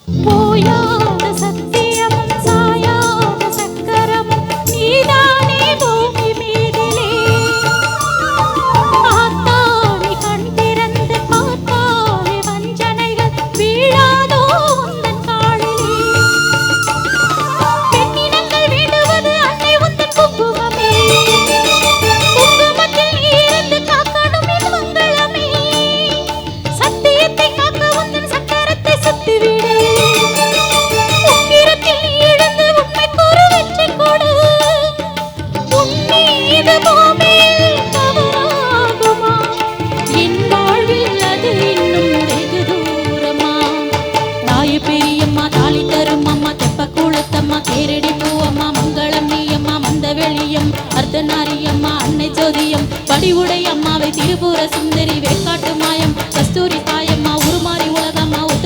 போயாத சத்தியமும் சாயாத சக்கரமும் நீதானே பூமி மீதிலே. ஆத்தாளி கண் திறந்து பார்த்தாலே வஞ்சனைகள் வீழாதோ உந்தன் காலிலே. பெண்ணினங்கள் வேண்டுவது அன்னை உந்தன் குங்குமமே. குங்குமத்தில் நீ இருந்து காக்கணும் என் மங்களமே. சத்தியத்தை காக்க உந்தன் சக்கரத்தை சுத்திவிடு. உக்கிரத்தில் நீ எழுந்து உண்மை கூறு வெற்றி கொடு. உன்மீது பூமியில் தவறாகுமா? என் வாழ்வில் அது இன்னும் வெகு தூரமா? தாயே பெரியம்மா தாலி தரும் அம்மா தெப்ப கூழத்தம்மா தேரடி பூவம்மா மங்களம் நீ அம்மா மந்தவெளியம் அர்த்தநாரியம்மா அன்னை ஜோதியம் படிவுடை அம்மாவை திருபுர சுந்தரி வேக்காட்டு மாயம் கஸ்தூரி தாய்